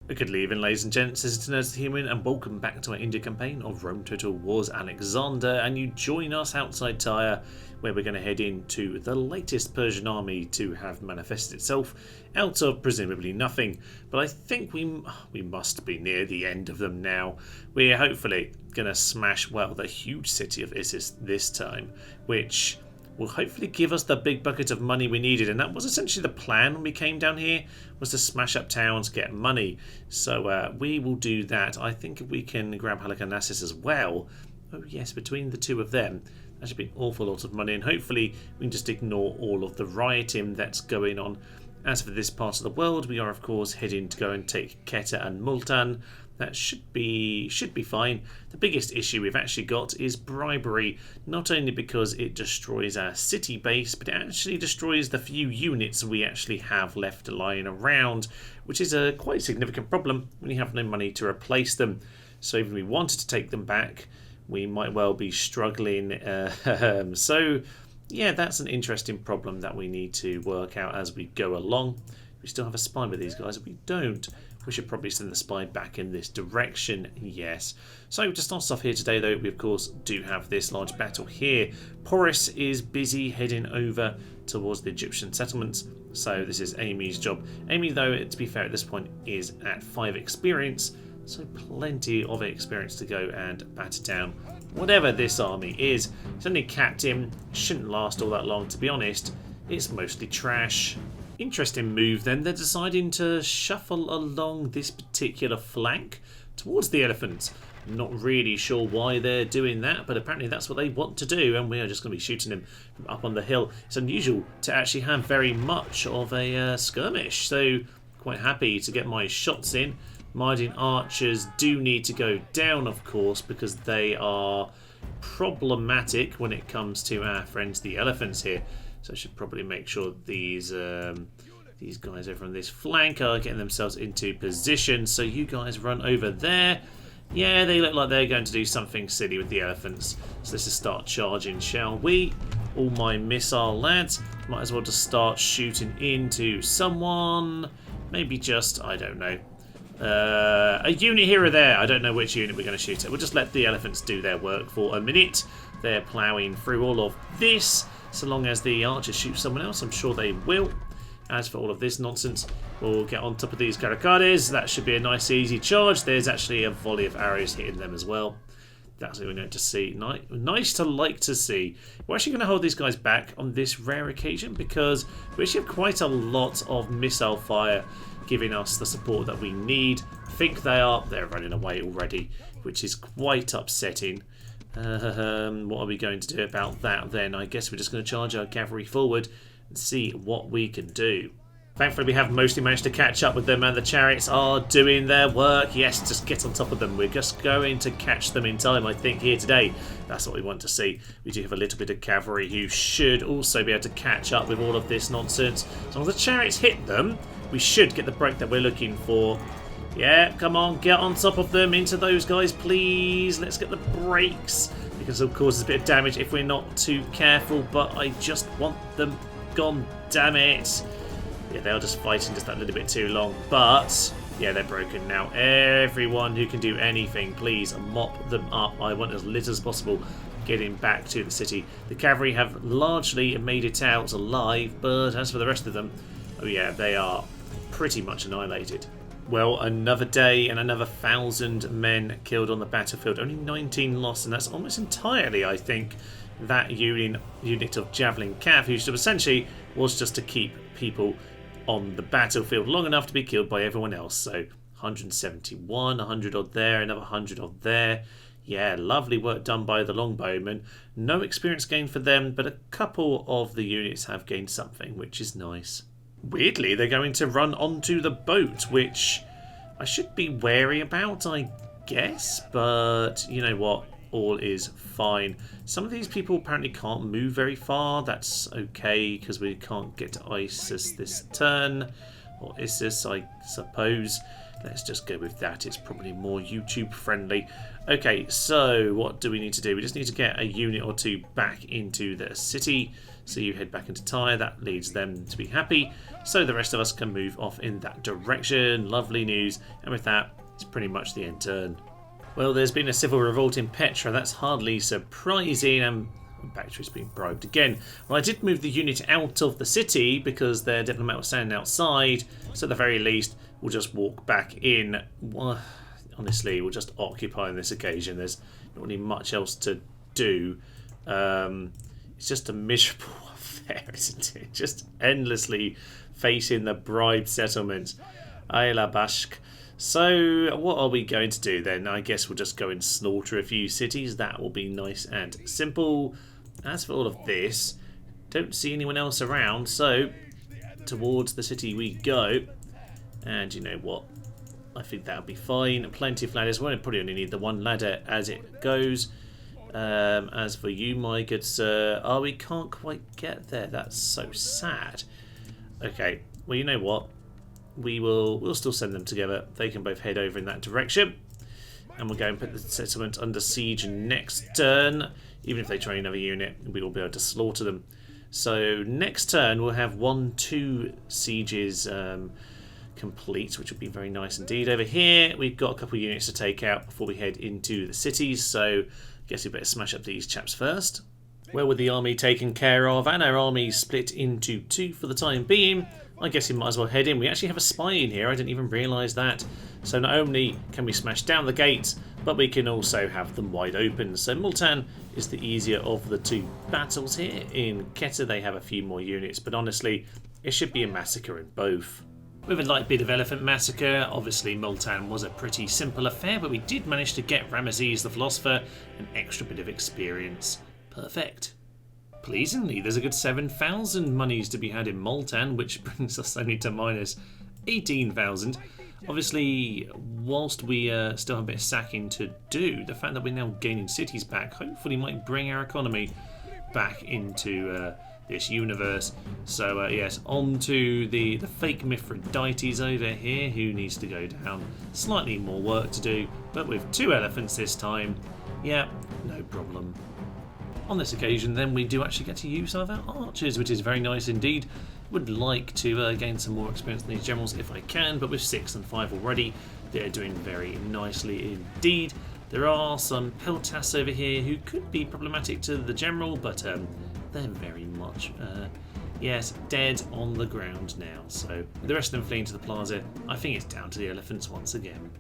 Good evening, ladies and gents, this is Nerds the Human, and welcome back to our India campaign of Rome Total Wars Alexander, and you join us outside Tyre, where we're going to head into the latest Persian army to have manifested itself out of presumably nothing. But I think we must be near the end of them now. We're hopefully going to smash, well, the huge city of Issus this time, which will hopefully give us the big bucket of money we needed, and that was essentially the plan when we came down here, was to smash up towns, get money. So we will do that. I think if we can grab Halicarnassus as well, oh yes, between the two of them, that should be an awful lot of money, and hopefully we can just ignore all of the rioting that's going on. As for this part of the world, we are of course heading to go and take Quetta and Multan. That should be fine. The biggest issue we've actually got is bribery, not only because it destroys our city base, but it actually destroys the few units we actually have left lying around, which is a quite significant problem when you have no money to replace them. So even if we wanted to take them back, we might well be struggling. So yeah, that's an interesting problem that we need to work out as we go along. We still have a spy with these guys. If we don't, we should probably send the spy back in this direction, yes. So to start us off here today, though, we of course do have this large battle here. Porus is busy heading over towards the Egyptian settlements, so this is Amy's job. Amy, though, to be fair at this point, is at 5 experience, so plenty of experience to go and batter down whatever this army is. It's only captain, shouldn't last all that long, to be honest. It's mostly trash. Interesting move then, they're deciding to shuffle along this particular flank towards the elephants. I'm not really sure why they're doing that, but apparently that's what they want to do, and we are just going to be shooting them from up on the hill. It's unusual to actually have very much of a skirmish, so quite happy to get my shots in. Mardin archers do need to go down, of course, because they are problematic when it comes to our friends the elephants here. So I should probably make sure these guys over on this flank are getting themselves into position. So you guys run over there. Yeah, they look like they're going to do something silly with the elephants. So let's just start charging, shall we? All my missile lads. Might as well just start shooting into someone. Maybe just, I don't know, a unit here or there. I don't know which unit we're going to shoot at. We'll just let the elephants do their work for a minute. They're ploughing through all of this. So long as the archers shoot someone else, I'm sure they will. As for all of this nonsense, we'll get on top of these Caracades. That should be a nice easy charge. There's actually a volley of arrows hitting them as well. That's what we're going to see. Nice to like to see. We're actually going to hold these guys back on this rare occasion because we actually have quite a lot of missile fire giving us the support that we need. I think they're running away already, which is quite upsetting. What are we going to do about that then? I guess we're just going to charge our cavalry forward and see what we can do. Thankfully we have mostly managed to catch up with them, and the chariots are doing their work. Yes, just get on top of them. We're just going to catch them in time, I think, here today. That's what we want to see. We do have a little bit of cavalry who should also be able to catch up with all of this nonsense. As long as the chariots hit them, we should get the break that we're looking for. Yeah, come on, get on top of them, into those guys, please. Let's get the brakes, because it'll cause a bit of damage if we're not too careful, but I just want them gone, damn it. Yeah, they're just fighting just that little bit too long, but yeah, they're broken now. Everyone who can do anything, please mop them up. I want as little as possible getting back to the city. The cavalry have largely made it out alive, but as for the rest of them, oh yeah, they are pretty much annihilated. Well, another day and another 1,000 men killed on the battlefield. Only 19 lost, and that's almost entirely, I think, that unit of Javelin Cav, whose job essentially was just to keep people on the battlefield long enough to be killed by everyone else. So 171, 100 odd there, another 100 odd there. Yeah, lovely work done by the longbowmen. No experience gained for them, but a couple of the units have gained something, which is nice. Weirdly, they're going to run onto the boat, which I should be wary about, I guess. But you know what? All is fine. Some of these people apparently can't move very far. That's okay, because we can't get to Isis this turn. Or Isis, I suppose. Let's just go with that. It's probably more YouTube friendly. Okay, so what do we need to do? We just need to get a unit or two back into the city. So you head back into Tyre. That leads them to be happy. So the rest of us can move off in that direction. Lovely news. And with that, it's pretty much the end turn. Well, there's been a civil revolt in Petra. That's hardly surprising. And Bactria's being bribed again. Well, I did move the unit out of the city because their diplomat was standing outside. So at the very least, we'll just walk back in. Well, honestly, we'll just occupy on this occasion. There's not really much else to do. It's just a miserable affair, isn't it? Just endlessly facing the bribed settlements. Ay la bashk. So what are we going to do then? I guess we'll just go and slaughter a few cities. That will be nice and simple. As for all of this, don't see anyone else around, so towards the city we go. And you know what? I think that'll be fine. Plenty of ladders. We'll probably only need the one ladder as it goes. As for you, my good sir, we can't quite get there. That's so sad. Okay, well, you know what? We'll still send them together. They can both head over in that direction. And we'll go and put the settlement under siege next turn. Even if they train another unit, we will be able to slaughter them. So next turn we'll have 1-2 sieges complete, which will be very nice indeed. Over here we've got a couple of units to take out before we head into the cities. So I guess we better smash up these chaps first. Well, with the army taken care of and our army split into two for the time being, I guess we might as well head in. We actually have a spy in here. I didn't even realise that. So not only can we smash down the gates, but we can also have them wide open. So Multan is the easier of the two battles here. In Keter they have a few more units, but honestly, it should be a massacre in both. With a light bit of elephant massacre, obviously Multan was a pretty simple affair, but we did manage to get Ramesses the Philosopher an extra bit of experience. Perfect. Pleasingly, there's a good 7,000 monies to be had in Multan, which brings us only to minus 18,000. Obviously, whilst we still have a bit of sacking to do, the fact that we're now gaining cities back hopefully might bring our economy back into this universe. So yes, on to the fake Mithridates over here, who needs to go down. Slightly more work to do, but with 2 elephants this time, yeah, no problem. On this occasion then we do actually get to use some of our archers, which is very nice indeed. Would like to gain some more experience in these generals if I can, but with 6 and 5 already, they're doing very nicely indeed. There are some Peltas over here who could be problematic to the general, but they're very much, yes, dead on the ground now. So the rest of them fleeing to the plaza, I think it's down to the elephants once again.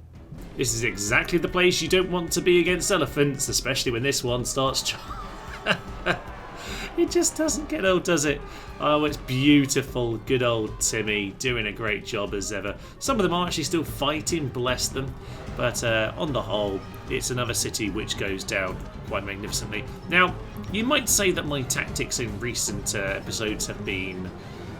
This is exactly the place you don't want to be against elephants, especially when this one starts It just doesn't get old, does it? Oh, it's beautiful. Good old Timmy doing a great job as ever. Some of them are actually still fighting, bless them. But on the whole, it's another city which goes down quite magnificently. Now, you might say that my tactics in recent episodes have been...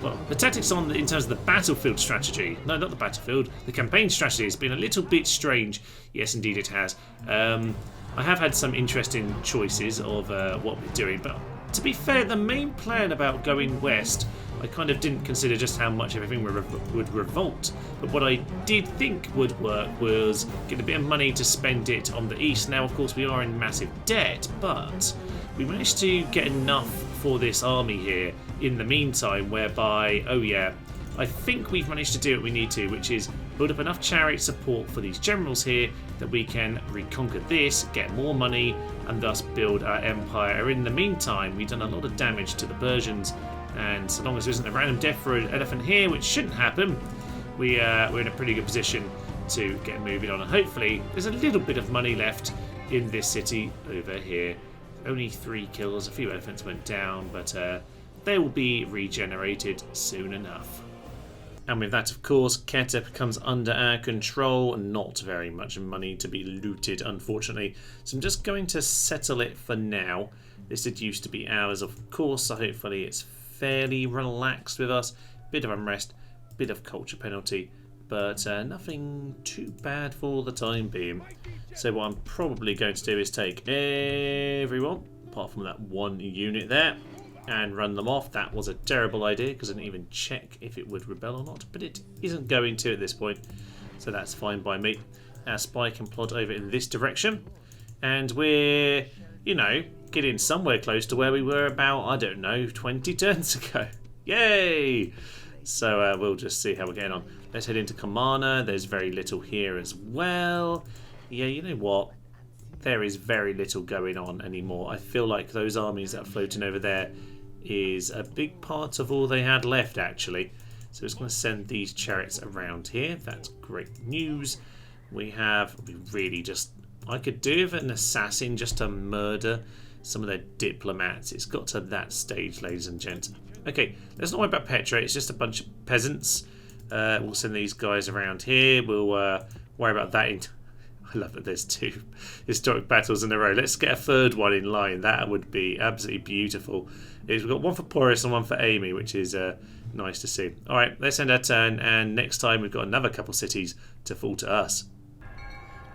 Well, the tactics in terms of the battlefield strategy... No, not the battlefield. The campaign strategy has been a little bit strange. Yes, indeed it has. I have had some interesting choices of what we're doing, but to be fair, the main plan about going west, I kind of didn't consider just how much everything would revolt. But what I did think would work was get a bit of money to spend it on the east. Now, of course, we are in massive debt, but we managed to get enough for this army here in the meantime, whereby, oh yeah, I think we've managed to do what we need to, which is build up enough chariot support for these generals here that we can reconquer this, get more money, and thus build our empire. In the meantime, we've done a lot of damage to the Persians, and so long as there isn't a random death for an elephant here, which shouldn't happen, we're in a pretty good position to get moving on. And hopefully, there's a little bit of money left in this city over here. Only 3 kills, a few elephants went down, but they will be regenerated soon enough. And with that, of course, Keter comes under our control. Not very much money to be looted, unfortunately. So I'm just going to settle it for now. This did used to be ours, of course, so hopefully it's fairly relaxed with us. Bit of unrest, bit of culture penalty, but nothing too bad for the time being. So what I'm probably going to do is take everyone, apart from that one unit there, and run them off. That was a terrible idea because I didn't even check if it would rebel or not, but it isn't going to at this point. so that's fine by me. Our spy can plod over in this direction, and we're, you know, getting somewhere close to where we were about, I don't know, 20 turns ago. Yay! So we'll just see how we're getting on. Let's head into Kamana. There's very little here as well. Yeah, you know what? There is very little going on anymore. I feel like those armies that are floating over there is a big part of all they had left, actually. So it's going to send these chariots around here. That's great news. We really just... I could do with an assassin just to murder some of their diplomats. It's got to that stage, ladies and gents. Okay, let's not worry about Petra. It's just a bunch of peasants. We'll send these guys around here. We'll worry about that. I love that there's 2 historic battles in a row. Let's get a third one in line. That would be absolutely beautiful. We've got one for Porus and one for Amy, which is nice to see. All right, let's end our turn. And next time we've got another couple cities to fall to us.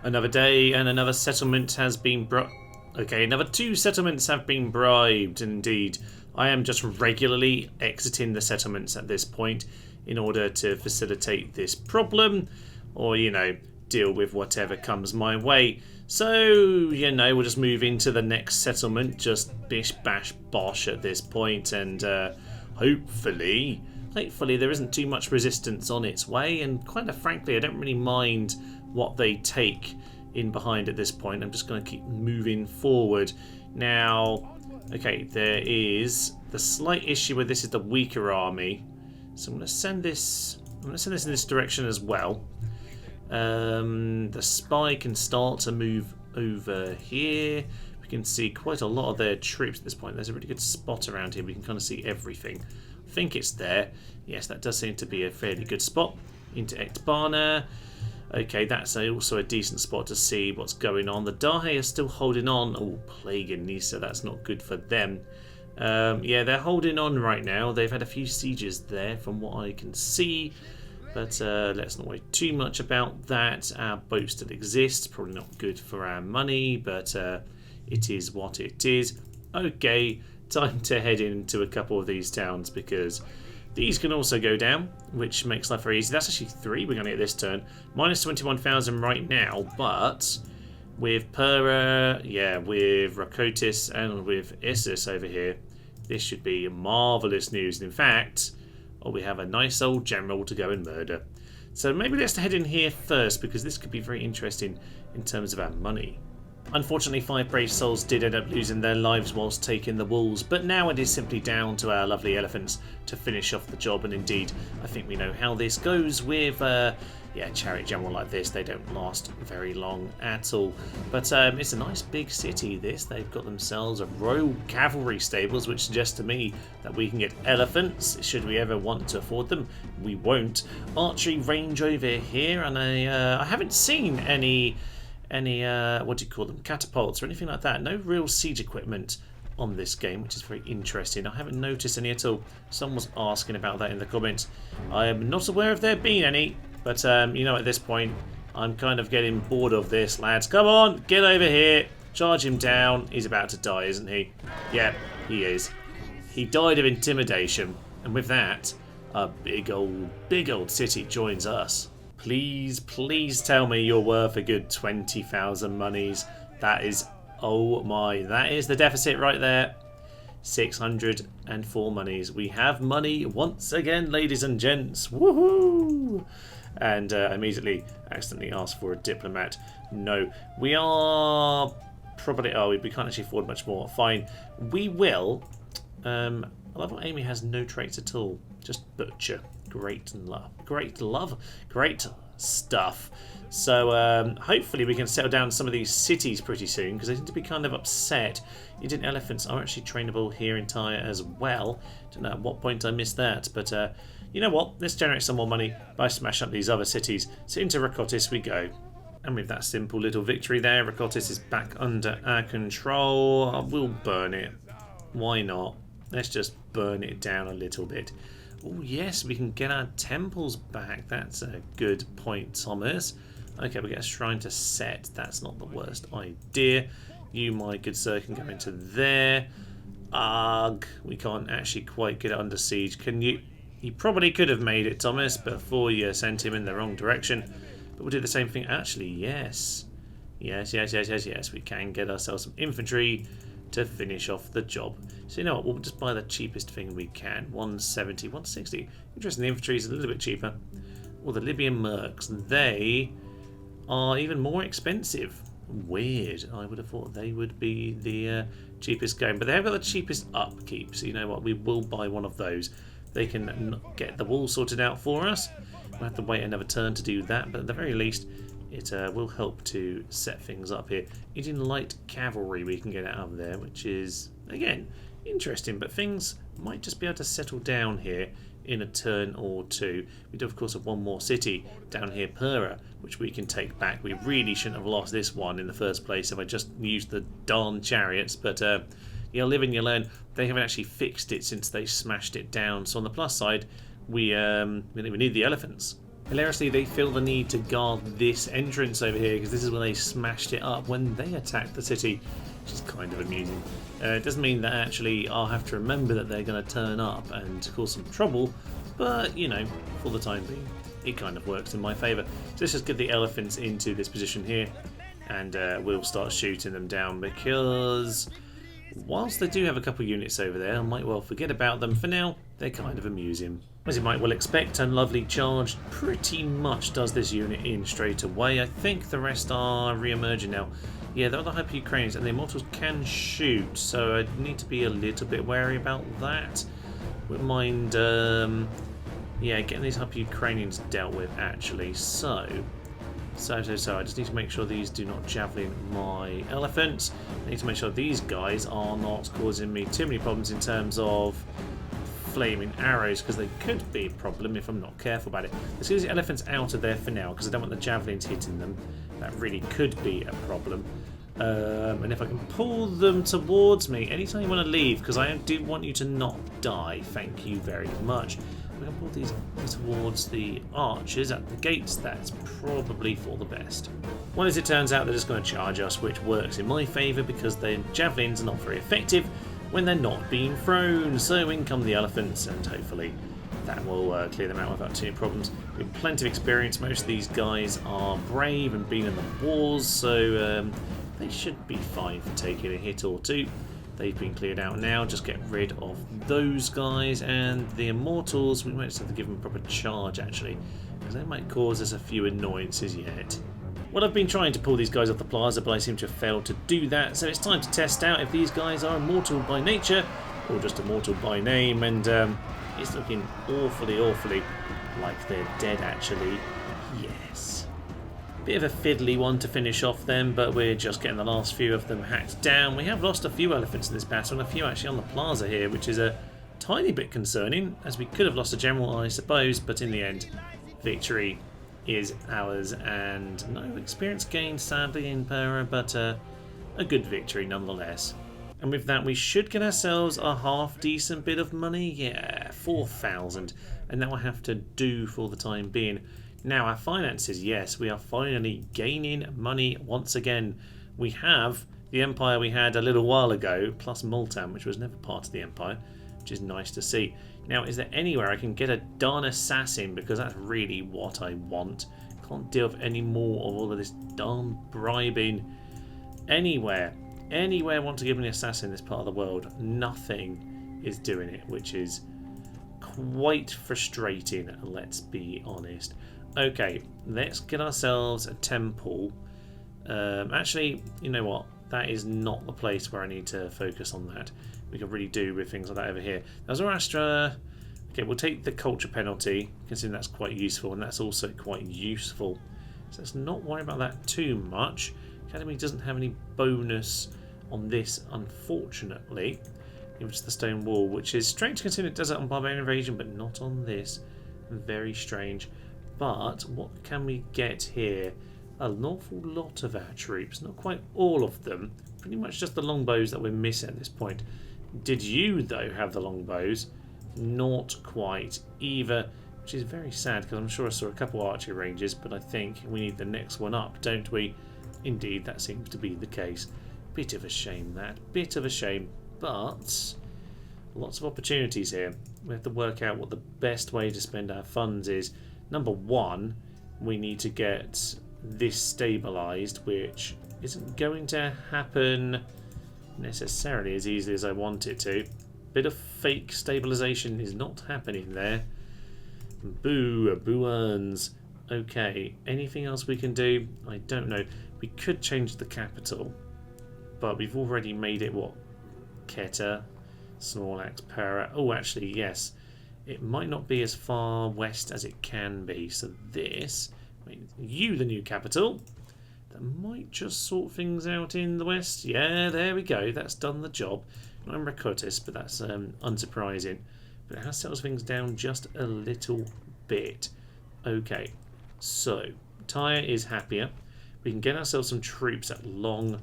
Another day and another settlement has been brought. Okay, another 2 settlements have been bribed. Indeed, I am just regularly exiting the settlements at this point in order to facilitate this problem, or, you know, deal with whatever comes my way. So, you know, we'll just move into the next settlement, just bish bash bosh at this point, and hopefully there isn't too much resistance on its way, and quite frankly I don't really mind what they take in behind at this point. I'm just going to keep moving forward. Now, okay, there is the slight issue with this is the weaker army, so I'm going to send this in this direction as well. The spy can start to move over here. We can see quite a lot of their troops at this point. There's a really good spot around here. We can kind of see everything. I think it's there. Yes, that does seem to be a fairly good spot. Into Ekbana. Okay, that's also a decent spot to see what's going on. The Dahe are still holding on. Oh, Plague and Nisa, that's not good for them. Yeah, they're holding on right now. They've had a few sieges there from what I can see. But let's not worry too much about that. Our boat still exists. Probably not good for our money, but it is what it is. Okay, time to head into a couple of these towns because these can also go down, which makes life very easy. That's actually 3 we're going to get this turn. Minus 21,000 right now, but with Pura, yeah, with Rakotis and with Issus over here, this should be marvellous news. And in fact, we have a nice old general to go and murder. So maybe let's head in here first because this could be very interesting in terms of our money. Unfortunately, 5 brave souls did end up losing their lives whilst taking the walls, but now it is simply down to our lovely elephants to finish off the job, and indeed, I think we know how this goes with, yeah, Chariot General like this. They don't last very long at all, but it's a nice big city, this. They've got themselves a royal cavalry stables, which suggests to me that we can get elephants, should we ever want to afford them. We won't. Archery range over here, and I haven't seen any what do you call them, catapults or anything like that. No real siege equipment on this game, which is very interesting. I haven't noticed any at all. Someone was asking about that in the comments. I am not aware of there being any, but you know, at this point I'm kind of getting bored of this, lads. Come on, get over here, charge him down. He's about to die, isn't he? Yeah, he is. He died of intimidation, and with that, a big old city joins us. Please, please tell me you're worth a good 20,000 monies. That is, oh my, that is the deficit right there. 604 monies. We have money once again, ladies and gents. Woohoo! And immediately accidentally asked for a diplomat. No, we are probably, oh, we can't actually afford much more. Fine, we will. I love what Amy has no traits at all. Just butcher. Great love, great stuff. So hopefully we can settle down some of these cities pretty soon because they seem to be kind of upset. Indian elephants are actually trainable here in Tyre as well. Don't know at what point I missed that, but you know what? Let's generate some more money by smashing up these other cities. So into Rakotis we go. And with that simple little victory there, Rakotis is back under our control. We'll burn it. Why not? Let's just burn it down a little bit. Oh yes, we can get our temples back. That's a good point, Thomas. Okay, we get a shrine to set. That's not the worst idea. You, my good sir, can go into there. Ugh, we can't actually quite get it under siege. Can you? You probably could have made it, Thomas, before you sent him in the wrong direction. But we'll do the same thing. Actually, yes. Yes. We can get ourselves some infantry to finish off the job. So you know what? We'll just buy the cheapest thing we can. 170, 160. Interesting, the infantry is a little bit cheaper. Well, the Libyan mercs, they are even more expensive. Weird. I would have thought they would be the cheapest going. But they have got the cheapest upkeep. So you know what? We will buy one of those. They can get the wall sorted out for us. We'll have to wait another turn to do that. But at the very least, it will help to set things up here. Using light cavalry we can get out of there, which is, again, interesting. But things might just be able to settle down here in a turn or two. We do, of course, have one more city down here, Pera, which we can take back. We really shouldn't have lost this one in the first place if I just used the darn chariots. But you'll live and you learn. They haven't actually fixed it since they smashed it down. So on the plus side, we need the elephants. Hilariously, they feel the need to guard this entrance over here because this is where they smashed it up when they attacked the city, which is kind of amusing. It doesn't mean that actually I'll have to remember that they're going to turn up and cause some trouble, but, you know, for the time being, it kind of works in my favour. So let's just get the elephants into this position here, and we'll start shooting them down because whilst they do have a couple units over there, I might well forget about them. For now, they're kind of amusing. As you might well expect, Unlovely Charge pretty much does this unit in straight away. I think the rest are re-emerging now. Yeah, the other Hyper Ukrainians and the Immortals can shoot, so I need to be a little bit wary about that. Wouldn't mind, yeah, getting these Hyper Ukrainians dealt with actually. So I just need to make sure these do not javelin my elephants. I need to make sure these guys are not causing me too many problems in terms of flaming arrows, because they could be a problem if I'm not careful about it. Let's get the elephants out of there for now because I don't want the javelins hitting them. That really could be a problem. And if I can pull them towards me anytime you want to leave, because I do want you to not die, thank you very much. I'm going to pull these towards the archers at the gates. That's probably for the best. Well, as it turns out, they're just going to charge us, which works in my favour because the javelins are not very effective when they're not being thrown. So in come the elephants, and hopefully that will clear them out without too many problems. We have plenty of experience. Most of these guys are brave and been in the wars, so they should be fine for taking a hit or two. They've been cleared out now. Just get rid of those guys, and the Immortals, we might just have to give them a proper charge actually, because they might cause us a few annoyances yet. Well, I've been trying to pull these guys off the plaza, but I seem to have failed to do that, so it's time to test out if these guys are immortal by nature or just immortal by name, and it's looking awfully like they're dead actually. Yes. Bit of a fiddly one to finish off them, but we're just getting the last few of them hacked down. We have lost a few elephants in this battle, and a few actually on the plaza here, which is a tiny bit concerning, as we could have lost a general, I suppose, but in the end, victory is ours, and no experience gained sadly in Pera, but a good victory nonetheless. And with that, we should get ourselves a half decent bit of money. Yeah, 4,000, and that will have to do for the time being. Now our finances, yes, we are finally gaining money once again. We have the empire we had a little while ago, plus Multan, which was never part of the empire, which is nice to see. Now, is there anywhere I can get a darn assassin? Because that's really what I want. Can't deal with any more of all of this darn bribing. Anywhere want to give me an assassin in this part of the world? Nothing is doing it, which is quite frustrating, let's be honest. Okay, let's get ourselves a temple. Actually, you know what? That is not the place where I need to focus on that. We can really do with things like that over here. Now, Zoroaster, okay, we'll take the culture penalty, considering that's quite useful, and that's also quite useful. So let's not worry about that too much. Academy doesn't have any bonus on this, unfortunately. It was the stone wall, which is strange considering it does it on Barbarian Invasion, but not on this. Very strange. But what can we get here? An awful lot of our troops, not quite all of them. Pretty much just the longbows that we're missing at this point. Did you, though, have the longbows? Not quite either, which is very sad because I'm sure I saw a couple archery ranges, but I think we need the next one up, don't we? Indeed, that seems to be the case. Bit of a shame, that. Bit of a shame, but lots of opportunities here. We have to work out what the best way to spend our funds is. Number one, we need to get this stabilised, which isn't going to happen necessarily as easily as I want it to. Bit of fake stabilisation is not happening there. Boo, boo-uns. Okay, anything else we can do? I don't know. We could change the capital, but we've already made it, what? Keta, Snorlax, Para. Oh, actually, yes. It might not be as far west as it can be. So this, you the new capital, that might just sort things out in the west. Yeah, there we go. That's done the job. Not in Rakotis, but that's unsurprising. But it has settles things down just a little bit. Okay, so Tyre is happier. We can get ourselves some troops at long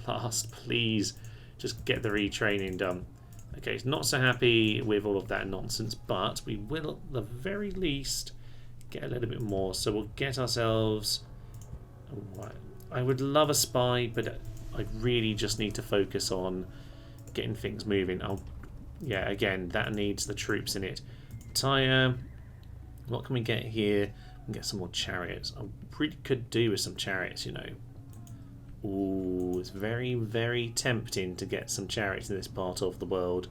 last. Please, just get the retraining done. Okay, he's not so happy with all of that nonsense, but we will at the very least get a little bit more. So we'll get ourselves... I would love a spy, but I really just need to focus on getting things moving. Yeah, again, that needs the troops in it. Tyre, what can we get here? We can get some more chariots. I really could do with some chariots, you know. Ooh, it's very, very tempting to get some chariots in this part of the world.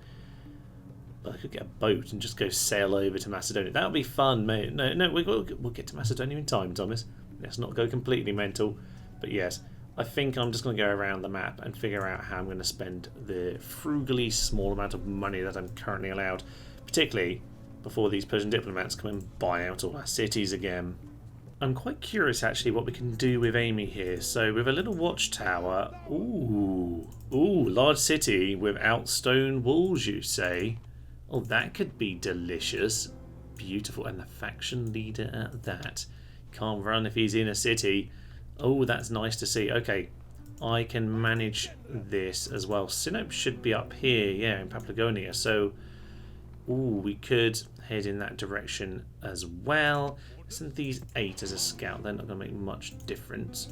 But I could get a boat and just go sail over to Macedonia. That would be fun, mate. No, we'll get to Macedonia in time, Thomas. Let's not go completely mental. But yes, I think I'm just going to go around the map and figure out how I'm going to spend the frugally small amount of money that I'm currently allowed. Particularly before these Persian diplomats come and buy out all our cities again. I'm quite curious actually what we can do with Amy here. So with a little watchtower, ooh, large city without stone walls, you say? Oh, that could be delicious. Beautiful, and the faction leader at that. Can't run if he's in a city. Oh, that's nice to see. Okay, I can manage this as well. Sinop should be up here, yeah, in Paphlagonia. So, ooh, we could head in that direction as well. Send these 8 as a scout. They're not going to make much difference.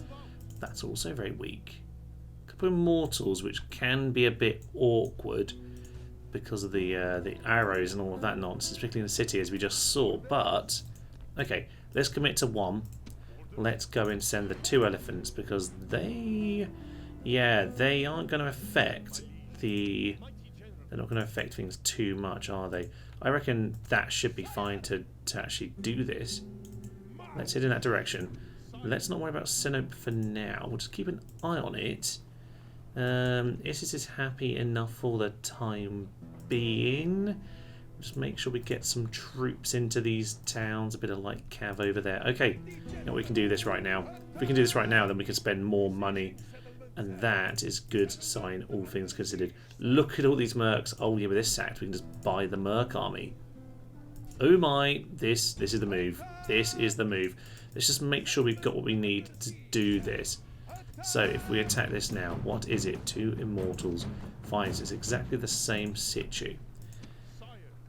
That's also very weak. A couple of Immortals, which can be a bit awkward because of the arrows and all of that nonsense, particularly in the city, as we just saw. But, okay, let's commit to 1. Let's go and send the 2 elephants because they aren't going to affect the... They're not going to affect things too much, are they? I reckon that should be fine to actually do this. Let's head in that direction. Let's not worry about Sinop for now. We'll just keep an eye on it. Isis is happy enough for the time being. Just make sure we get some troops into these towns. A bit of light cav over there. Okay, now we can do this right now. If we can do this right now, then we can spend more money. And that is good sign, all things considered. Look at all these mercs. Oh yeah, with this sacked, we can just buy the merc army. Oh my, this is the move. This is the move. Let's just make sure we've got what we need to do this. So if we attack this now, what is it? 2 Immortals. Fine, so it's exactly the same situ.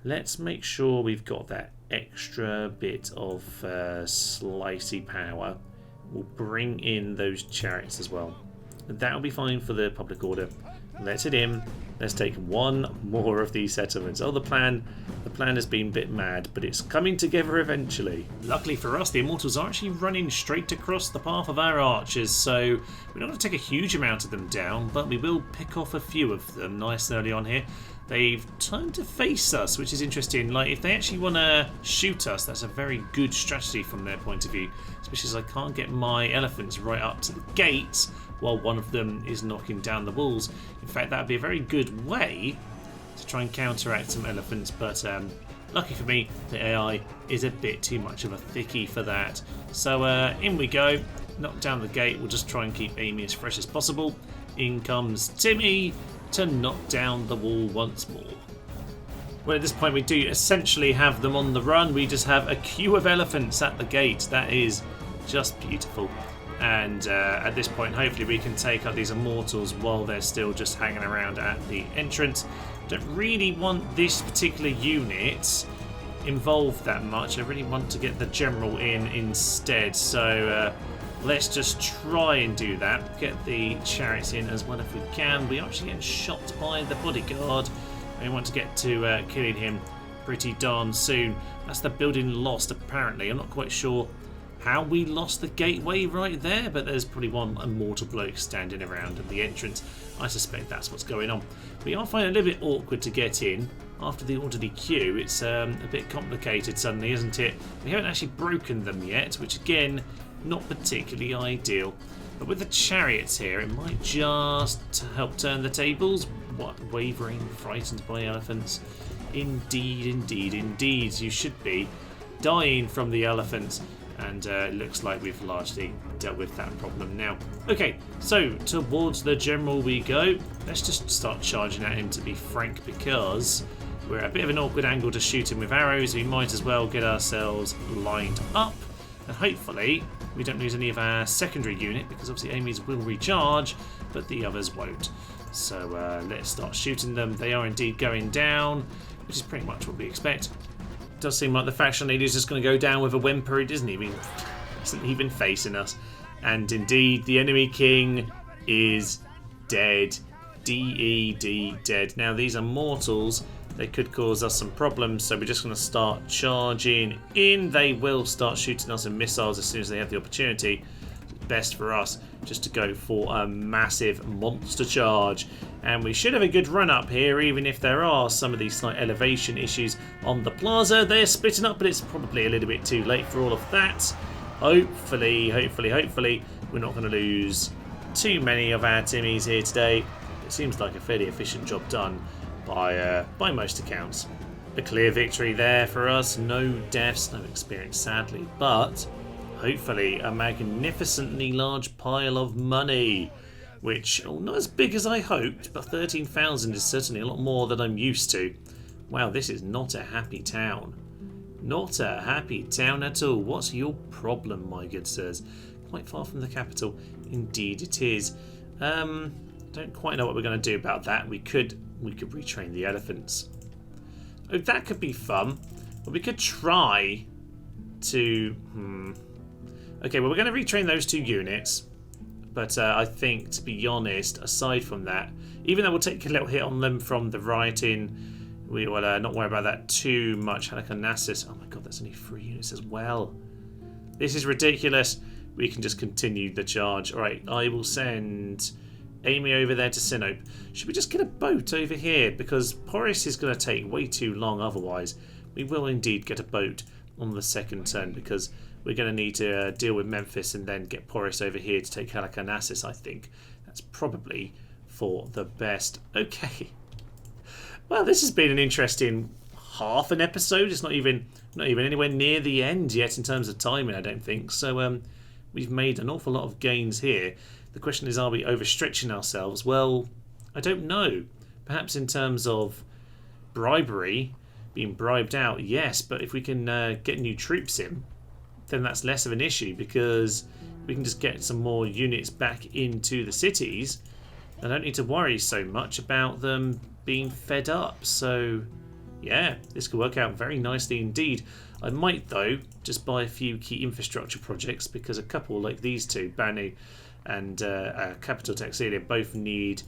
Let's make sure we've got that extra bit of slicey power. We'll bring in those chariots as well. That'll be fine for the public order. Let's head in. Let's take 1 more of these settlements. Oh, the plan has been a bit mad, but it's coming together eventually. Luckily for us, the Immortals are actually running straight across the path of our archers, so we're not going to take a huge amount of them down, but we will pick off a few of them nice and early on here. They've turned to face us, which is interesting. Like, if they actually want to shoot us, that's a very good strategy from their point of view, especially as I can't get my elephants right up to the gates while one of them is knocking down the walls. In fact, that would be a very good way to try and counteract some elephants, but lucky for me, the AI is a bit too much of a thickie for that. So in we go, knock down the gate. We'll just try and keep Amy as fresh as possible. In comes Timmy to knock down the wall once more. Well, at this point we do essentially have them on the run. We just have a queue of elephants at the gate. That is just beautiful. And at this point, hopefully we can take out these Immortals while they're still just hanging around at the entrance. Don't really want this particular unit involved that much. I really want to get the general in instead. So let's just try and do that. Get the chariots in as well if we can. We are actually getting shot by the bodyguard. We want to get to killing him pretty darn soon. That's the building lost, apparently. I'm not quite sure how we lost the gateway right there, but there's probably one immortal bloke standing around at the entrance. I suspect that's what's going on. We are finding it a little bit awkward to get in. After the orderly queue, it's a bit complicated suddenly, isn't it? We haven't actually broken them yet, which again, not particularly ideal. But with the chariots here, it might just help turn the tables. What? Wavering, frightened by elephants? Indeed, indeed, indeed. You should be dying from the elephants. And it looks like we've largely dealt with that problem now. Okay, so towards the general we go. Let's just start charging at him, to be frank, because we're at a bit of an awkward angle to shoot him with arrows. We might as well get ourselves lined up. And hopefully we don't lose any of our secondary unit, because obviously Amy's will recharge, but the others won't. So let's start shooting them. They are indeed going down, which is pretty much what we expect. Does seem like the faction leader is just going to go down with a whimper, doesn't he? I mean, isn't even facing us. And indeed, the enemy king is dead. D-E-D, dead. Now, these are mortals. They could cause us some problems, so we're just going to start charging in. They will start shooting us with missiles as soon as they have the opportunity. Best for us just to go for a massive monster charge. And we should have a good run up here, even if there are some of these slight elevation issues on the plaza. They're splitting up, but it's probably a little bit too late for all of that. Hopefully, we're not going to lose too many of our Timmies here today. It seems like a fairly efficient job done by most accounts. A clear victory there for us. No deaths, no experience, sadly, but hopefully a magnificently large pile of money, which, not as big as I hoped, but 13,000 is certainly a lot more than I'm used to. Wow, this is not a happy town. Not a happy town at all. What's your problem, my good sirs? Quite far from the capital. Indeed it is. Don't quite know what we're going to do about that. We could retrain the elephants. Oh, that could be fun. But we could try to... Okay, well, we're going to retrain those 2 units. But I think, to be honest, aside from that, even though we'll take a little hit on them from the rioting, we will not worry about that too much. Halicarnassus. Oh my god, that's only 3 units as well. This is ridiculous. We can just continue the charge. Alright, I will send Amy over there to Sinope. Should we just get a boat over here? Because Porus is going to take way too long otherwise. We will indeed get a boat on the second turn, because we're going to need to deal with Memphis and then get Porus over here to take Halicarnassus, I think. That's probably for the best. Okay. Well, this has been an interesting half an episode. It's not even anywhere near the end yet in terms of timing, I don't think. So we've made an awful lot of gains here. The question is, are we overstretching ourselves? Well, I don't know. Perhaps in terms of bribery, being bribed out, yes. But if we can get new troops in, then that's less of an issue, because we can just get some more units back into the cities. I don't need to worry so much about them being fed up. So, yeah, this could work out very nicely indeed. I might, though, just buy a few key infrastructure projects, because a couple like these two, Banu and Capital Taxilia, both need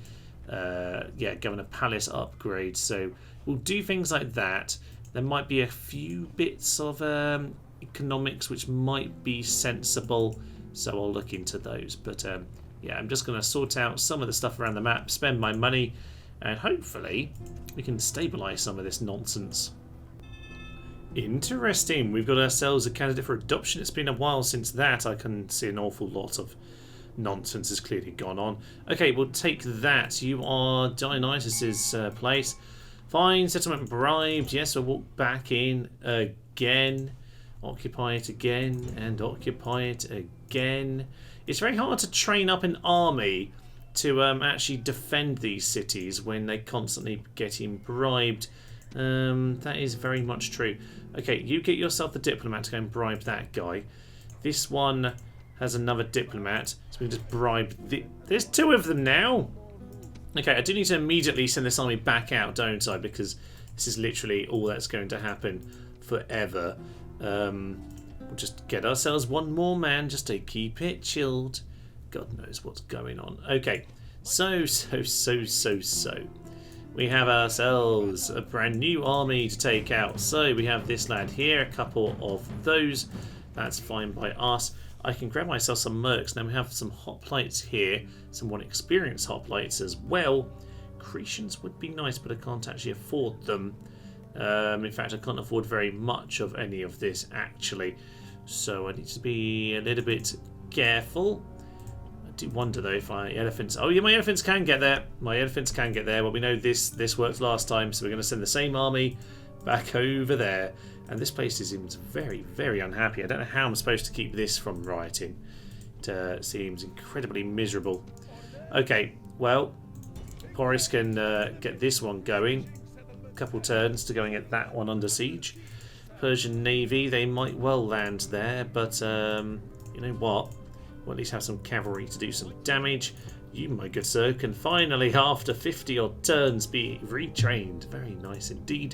Governor Palace upgrades. So we'll do things like that. There might be a few bits of economics which might be sensible, so I'll look into those. But yeah, I'm just going to sort out some of the stuff around the map, spend my money, and hopefully we can stabilise some of this nonsense. Interesting. We've got ourselves a candidate for adoption. It's been a while since that. I can see an awful lot of nonsense has clearly gone on. Okay, we'll take that. You are Dionysus's place. Fine. Settlement bribed. Yes, we'll walk back in again. Occupy it again and occupy it again. It's very hard to train up an army to actually defend these cities when they constantly getting bribed. That is very much true. Okay, you get yourself the diplomat to go and bribe that guy. This one has another diplomat, so we can just bribe there's 2 of them now. Okay, I do need to immediately send this army back out, don't I? Because this is literally all that's going to happen forever. We'll just get ourselves one more man just to keep it chilled. God knows what's going on. Okay, so. We have ourselves a brand new army to take out. So we have this lad here, a couple of those. That's fine by us. I can grab myself some mercs. Now we have some hoplites here, some 1 experience hoplites as well. Cretians would be nice, but I can't actually afford them. In fact, I can't afford very much of any of this actually. So I need to be a little bit careful. I do wonder though if my elephants... Oh yeah, my elephants can get there. My elephants can get there. Well, we know this worked last time, so we're going to send the same army back over there. And this place seems very, very unhappy. I don't know how I'm supposed to keep this from rioting. It seems incredibly miserable. Okay, well, Boris can get this one going. A couple turns to go and get that one under siege. Persian Navy, they might well land there, but you know what? We'll at least have some cavalry to do some damage. You, my good sir, can finally, after 50 odd turns, be retrained. Very nice indeed.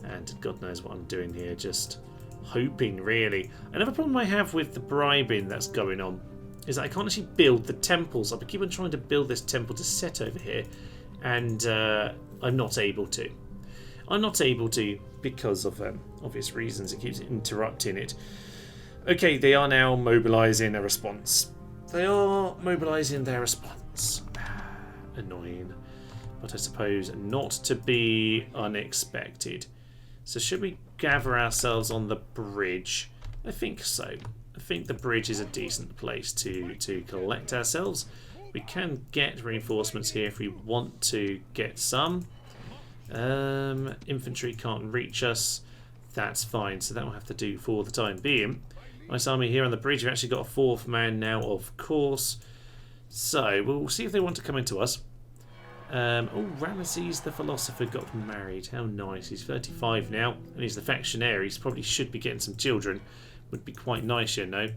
And God knows what I'm doing here, just hoping really. Another problem I have with the bribing that's going on is that I can't actually build the temples. I keep on trying to build this temple to set over here, and I'm not able to. I'm not able to because of obvious reasons. It keeps interrupting it. Okay, they are now mobilising a response. They are mobilising their response. Annoying. But I suppose not to be unexpected. So should we gather ourselves on the bridge? I think so. I think the bridge is a decent place to collect ourselves. We can get reinforcements here if we want to get some. Infantry can't reach us. That's fine. So that will have to do for the time being. Nice army here on the bridge. We've actually got a 4th man now, of course. So we'll see if they want to come into us. Oh, Ramesses the philosopher got married. How nice. He's 35 now, and he's the factionaire. He probably should be getting some children. Would be quite nice, you know.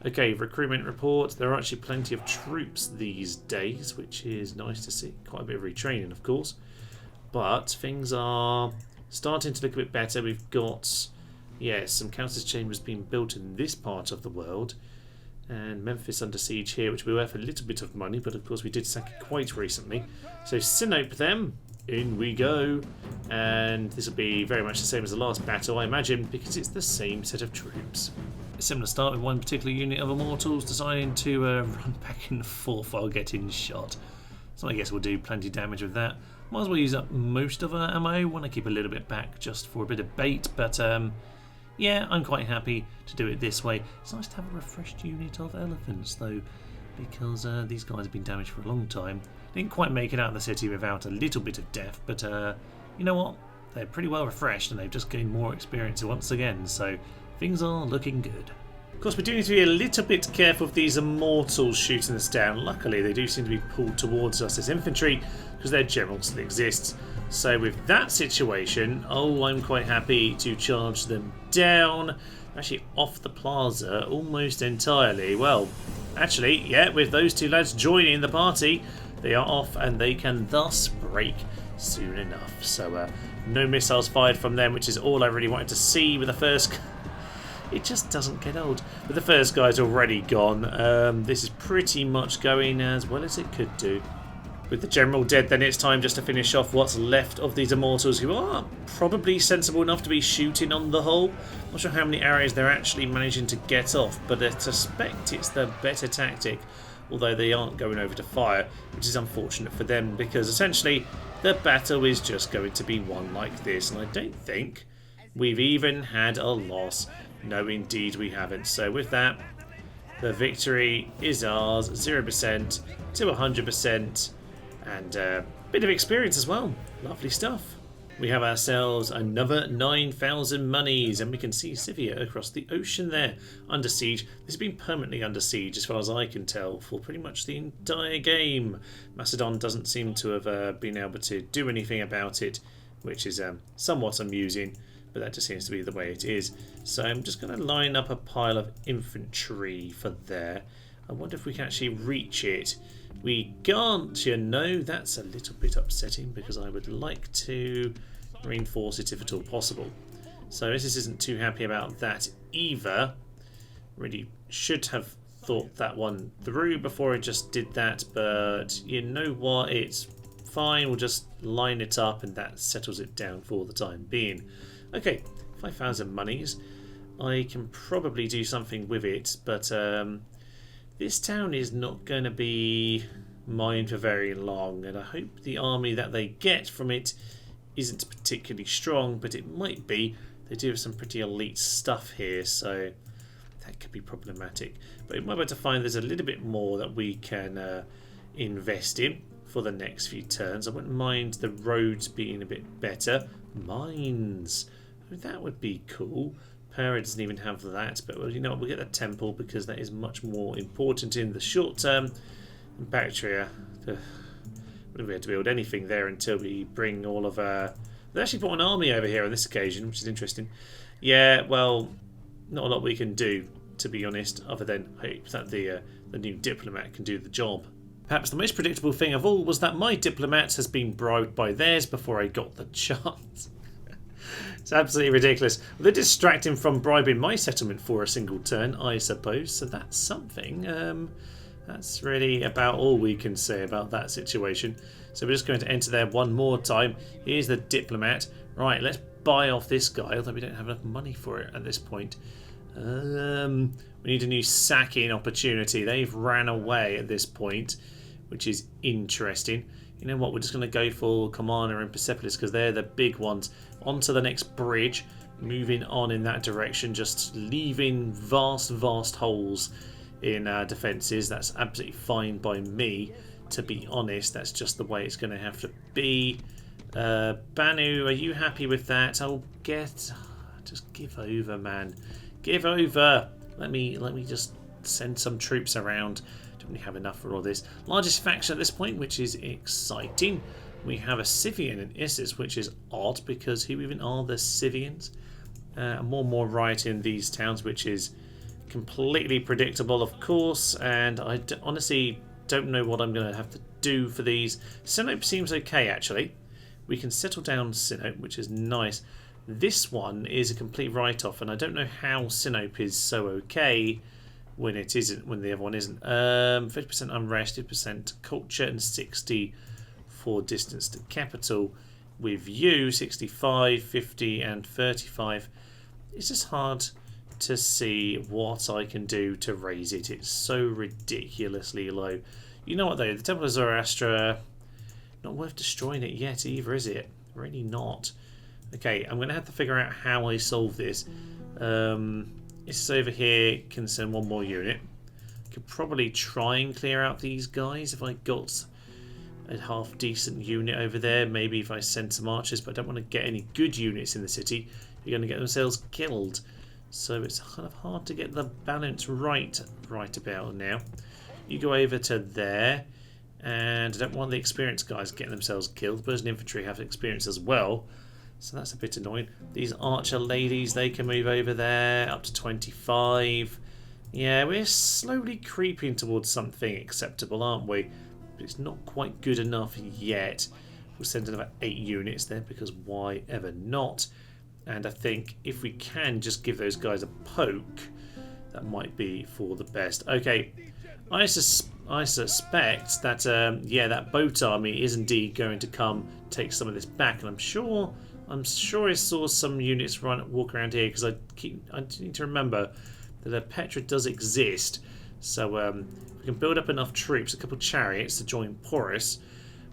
Okay, recruitment report. There are actually plenty of troops these days, which is nice to see. Quite a bit of retraining, of course. But things are starting to look a bit better. We've got, yes, some council chambers being built in this part of the world. And Memphis under siege here, which will be worth a little bit of money, but of course we did sack it quite recently. So Sinope them, in we go. And this will be very much the same as the last battle, I imagine, because it's the same set of troops. A similar start with one particular unit of Immortals deciding to run back and forth while getting shot. So I guess we'll do plenty of damage with that. Might as well use up most of our ammo. Want to keep a little bit back just for a bit of bait, but yeah, I'm quite happy to do it this way. It's nice to have a refreshed unit of elephants, though, because these guys have been damaged for a long time. Didn't quite make it out of the city without a little bit of death, but you know what? They're pretty well refreshed, and they've just gained more experience once again, so things are looking good. Of course, we do need to be a little bit careful of these Immortals shooting us down. Luckily, they do seem to be pulled towards us as infantry, because their general still exists. So with that situation, oh, I'm quite happy to charge them down. Actually off the plaza almost entirely. Well, actually, yeah, with those two lads joining the party, they are off and they can thus break soon enough. So no missiles fired from them, which is all I really wanted to see with the first... It just doesn't get old. But the first guy's already gone. This is pretty much going as well as it could do. With the general dead, then it's time just to finish off what's left of these Immortals, who are probably sensible enough to be shooting on the whole. Not sure how many arrows they're actually managing to get off, but I suspect it's the better tactic, although they aren't going over to fire, which is unfortunate for them, because essentially the battle is just going to be won like this, and I don't think we've even had a loss. No, indeed we haven't. So with that, the victory is ours, 0% to 100%. And a bit of experience as well. Lovely stuff. We have ourselves another 9,000 monies, and we can see Scythia across the ocean there, under siege. This has been permanently under siege, as far as I can tell, for pretty much the entire game. Macedon doesn't seem to have been able to do anything about it, which is somewhat amusing, but that just seems to be the way it is. So I'm just going to line up a pile of infantry for there. I wonder if we can actually reach it. We can't, you know. That's a little bit upsetting because I would like to reinforce it if at all possible. So this isn't too happy about that either. Really should have thought that one through before I just did that, but you know what, it's fine. We'll just line it up and that settles it down for the time being. Okay, 5,000 monies. I can probably do something with it, but this town is not going to be mine for very long, and I hope the army that they get from it isn't particularly strong, but it might be. They do have some pretty elite stuff here, so that could be problematic. But we might be able to find there's a little bit more that we can invest in for the next few turns. I wouldn't mind the roads being a bit better. Mines. Oh, that would be cool. Para doesn't even have that, but well, you know what, we'll get the temple because that is much more important in the short term. And Bactria, we don't have to build anything there until we bring all of our... They actually brought an army over here on this occasion, which is interesting. Yeah, well, not a lot we can do, to be honest, other than hope that the new diplomat can do the job. Perhaps the most predictable thing of all was that my diplomat has been bribed by theirs before I got the chance. It's absolutely ridiculous. Well, they're distracting from bribing my settlement for a single turn, I suppose. So that's something. That's really about all we can say about that situation. So we're just going to enter there one more time. Here's the diplomat. Right, let's buy off this guy, although we don't have enough money for it at this point. We need a new sacking opportunity. They've ran away at this point, which is interesting. You know what, we're just going to go for Commander and Persepolis because they're the big ones. Onto the next bridge, moving on in that direction, just leaving vast holes in defences. That's absolutely fine by me, to be honest. That's just the way it's going to have to be. Banu, are you happy with that? I'll get... Just give over, man. Give over. Let me just send some troops around. Don't really have enough for all this. Largest faction at this point, which is exciting. We have a Scythian in Issus, which is odd because who even are the Scythians? More riot in these towns, which is completely predictable, of course. And I honestly don't know what I'm going to have to do for these. Sinope seems okay, actually. We can settle down Sinope, which is nice. This one is a complete write-off, and I don't know how Sinope is so okay when it isn't, when the other one isn't. 50% unrest, 50% culture, and 60 for distance to capital. With you, 65, 50, and 35. It's just hard to see what I can do to raise it. It's so ridiculously low. You know what though? The Temple of Zoroaster, not worth destroying it yet either, is it? Really not. Okay, I'm going to have to figure out how I solve this. It's over here, can send one more unit. Could probably try and clear out these guys if I got a half decent unit over there. Maybe if I send some archers, but I don't want to get any good units in the city. You're going to get themselves killed. So it's kind of hard to get the balance right about now. You go over to there, and I don't want the experienced guys getting themselves killed. Birds and infantry have experience as well, so that's a bit annoying. These archer ladies, they can move over there up to 25. Yeah, we're slowly creeping towards something acceptable, aren't we? But it's not quite good enough yet. We'll send another 8 units there because why ever not? And I think if we can just give those guys a poke, that might be for the best. Okay, I suspect that yeah, that boat army is indeed going to come take some of this back, and I'm sure I saw some units walk around here because I need to remember that a Petra does exist. So we can build up enough troops, a couple of chariots to join Porus.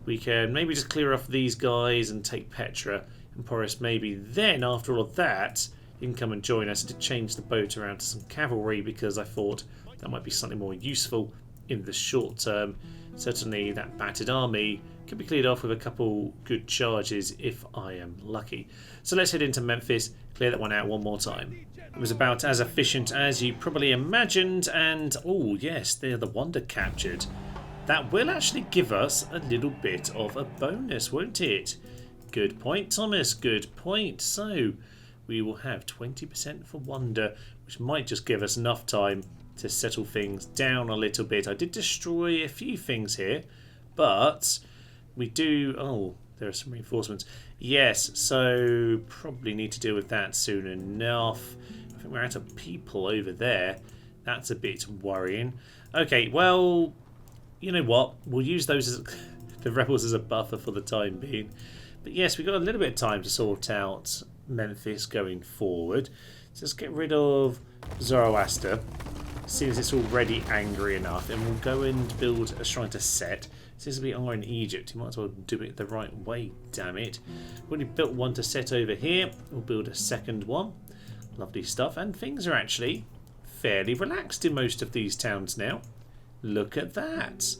We can maybe just clear off these guys and take Petra and Porus. Maybe then, after all of that, you can come and join us to change the boat around to some cavalry because I thought that might be something more useful in the short term. Certainly that battered army can be cleared off with a couple good charges if I am lucky. So let's head into Memphis, clear that one out one more time. It was about as efficient as you probably imagined, and oh yes, they're the Wonder captured. That will actually give us a little bit of a bonus, won't it? Good point, Thomas, good point. So we will have 20% for Wonder, which might just give us enough time to settle things down a little bit. I did destroy a few things here, but we do... Oh, there are some reinforcements. Yes, so probably need to deal with that soon enough. I think we're out of people over there. That's a bit worrying. Okay, well, you know what? We'll use those as the rebels as a buffer for the time being. But yes, we've got a little bit of time to sort out Memphis going forward. So let's get rid of Zoroaster, since it's already angry enough, and we'll go and build a shrine to Set. Since we are in Egypt, you might as well do it the right way, damn it. We've already built one to Set over here. We'll build a second one. Lovely stuff, and things are actually fairly relaxed in most of these towns now. Look at that.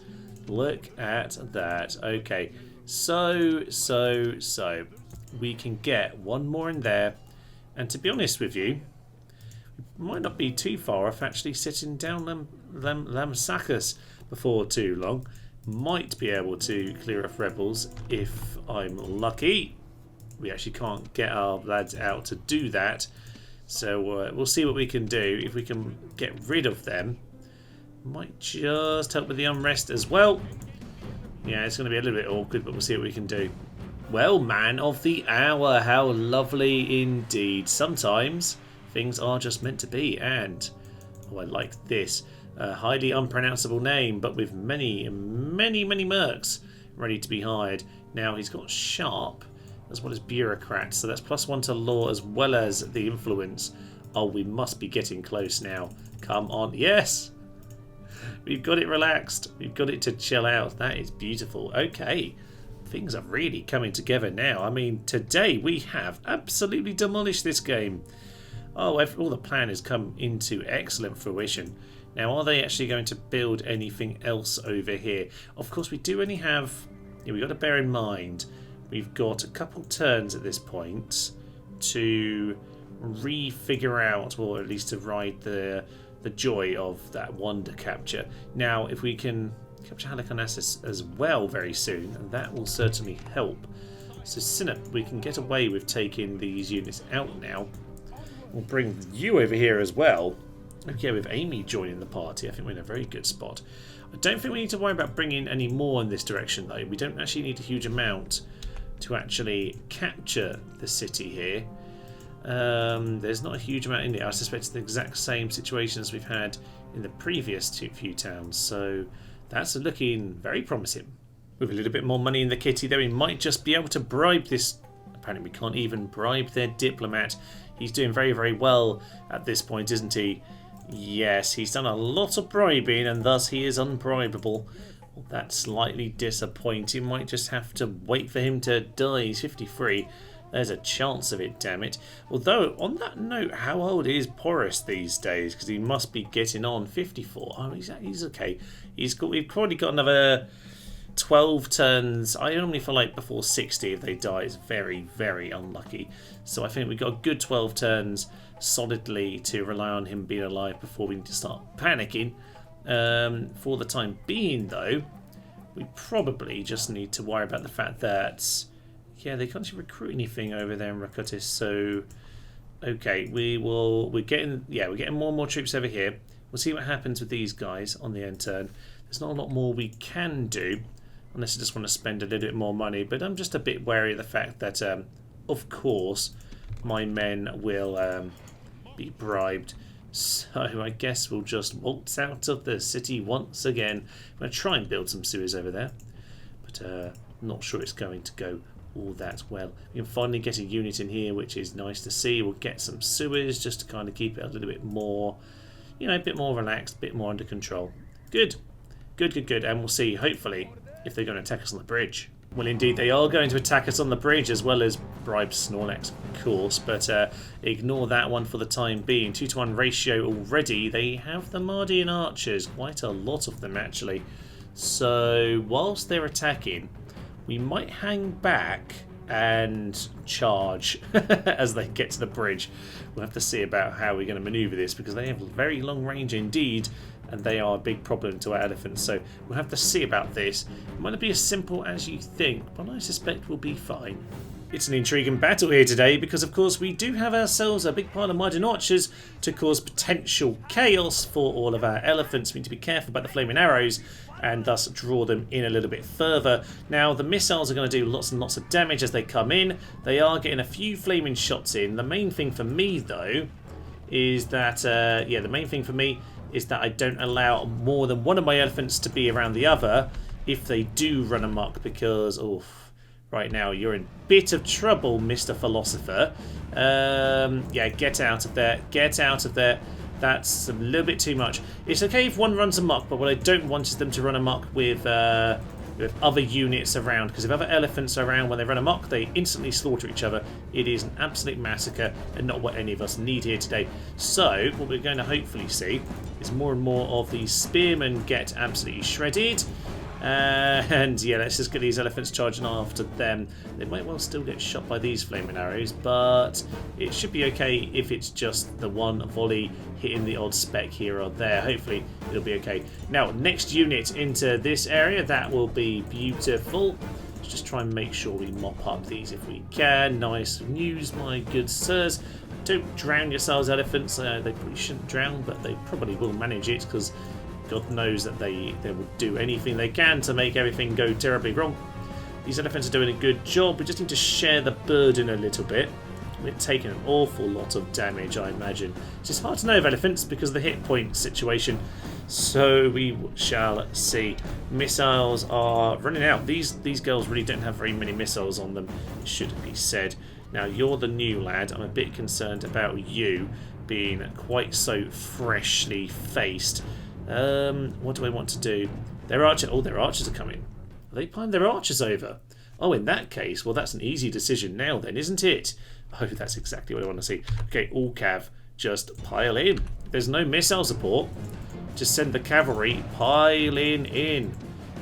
Look at that. Okay, so we can get one more in there, and to be honest with you, we might not be too far off actually sitting down Lamsakis before too long. Might be able to clear off rebels if I'm lucky. We actually can't get our lads out to do that, so we'll see what we can do. If we can get rid of them, might just help with the unrest as well. Yeah, it's going to be a little bit awkward, but we'll see what we can do. Well, man of the hour, how lovely indeed. Sometimes things are just meant to be, and oh, I like this. A highly unpronounceable name, but with many mercs ready to be hired. Now he's got sharp as well as bureaucrat, so that's +1 to law as well as the influence. Oh, we must be getting close now. Come on, yes! We've got it relaxed. We've got it to chill out. That is beautiful. Okay, things are really coming together now. I mean, today we have absolutely demolished this game. Oh, all the plan has come into excellent fruition. Now, are they actually going to build anything else over here? Of course, we do only have... Yeah, we've got to bear in mind, we've got a couple turns at this point to re-figure out, or at least to ride the joy of that wonder capture. Now, if we can capture Halicarnassus as well very soon, that will certainly help. So, Sinop, we can get away with taking these units out now. We'll bring you over here as well. Okay, with Amy joining the party, I think we're in a very good spot. I don't think we need to worry about bringing any more in this direction, though. We don't actually need a huge amount to actually capture the city here. There's not a huge amount in it. I suspect it's the exact same situation as we've had in the previous few towns, so that's looking very promising. With a little bit more money in the kitty, though, we might just be able to bribe this. Apparently, we can't even bribe their diplomat. He's doing very, very well at this point, isn't he? Yes, he's done a lot of bribing, and thus he is unbribable. Well, that's slightly disappointing. Might just have to wait for him to die. He's 53. There's a chance of it, damn it. Although, on that note, how old is Porus these days? Because he must be getting on 54. Oh, he's okay. We've probably got another 12 turns. I only feel like before 60 if they die is very, very unlucky. So I think we've got a good 12 turns solidly to rely on him being alive before we need to start panicking. For the time being, though, we probably just need to worry about the fact that, yeah, they can't recruit anything over there in Rakutis. So, okay, we're getting more and more troops over here. We'll see what happens with these guys on the end turn. There's not a lot more we can do unless I just want to spend a little bit more money. But I'm just a bit wary of the fact that, of course, my men will be bribed. So I guess we'll just waltz out of the city once again. I'm going to try and build some sewers over there, but not sure it's going to go all that well. We can finally get a unit in here, which is nice to see. We'll get some sewers just to kind of keep it a little bit more, a bit more relaxed, a bit more under control. Good. And we'll see, hopefully, if they're going to attack us on the bridge. Well, indeed, they are going to attack us on the bridge as well as bribe Snorlax, of course, but ignore that one for the time being. 2-to-1 ratio already. They have the Mardian archers, quite a lot of them actually. So, whilst they're attacking, we might hang back and charge as they get to the bridge. We'll have to see about how we're going to manoeuvre this, because they have very long range indeed, and they are a big problem to our elephants, so we'll have to see about this. It might not be as simple as you think, but I suspect we'll be fine. It's an intriguing battle here today, because of course we do have ourselves a big pile of Mardian archers to cause potential chaos for all of our elephants. We need to be careful about the flaming arrows and thus draw them in a little bit further. Now, the missiles are going to do lots and lots of damage as they come in. They are getting a few flaming shots in. The main thing for me, though, is that, I don't allow more than one of my elephants to be around the other if they do run amok, because, right now. You're in a bit of trouble, Mr. Philosopher. Yeah, get out of there. Get out of there. That's a little bit too much. It's okay if one runs amok, but what I don't want is them to run amok with other units around, because if other elephants are around when they run amok, they instantly slaughter each other. It is an absolute massacre and not what any of us need here today. So what we're going to hopefully see is more and more of these spearmen get absolutely shredded. And yeah, let's just get these elephants charging after them. They might well still get shot by these flaming arrows, but it should be okay if it's just the one volley hitting the odd speck here or there. Hopefully it'll be okay. Now, next unit into this area, that will be beautiful. Let's just try and make sure we mop up these if we can. Nice news, my good sirs. Don't drown yourselves, elephants. They probably shouldn't drown, but they probably will manage it, because God knows that they will do anything they can to make everything go terribly wrong. These elephants are doing a good job. We just need to share the burden a little bit. We're taking an awful lot of damage, I imagine. It's just hard to know of elephants because of the hit point situation. So we shall see. Missiles are running out. These girls really don't have very many missiles on them, it should be said. Now, you're the new lad. I'm a bit concerned about you being quite so freshly faced. What do I want to do? Their archers are coming. Are they pulling their archers over? Oh, in that case, well, that's an easy decision now then, isn't it? Oh, that's exactly what I want to see. Okay, all cav, just pile in. There's no missile support. Just send the cavalry piling in.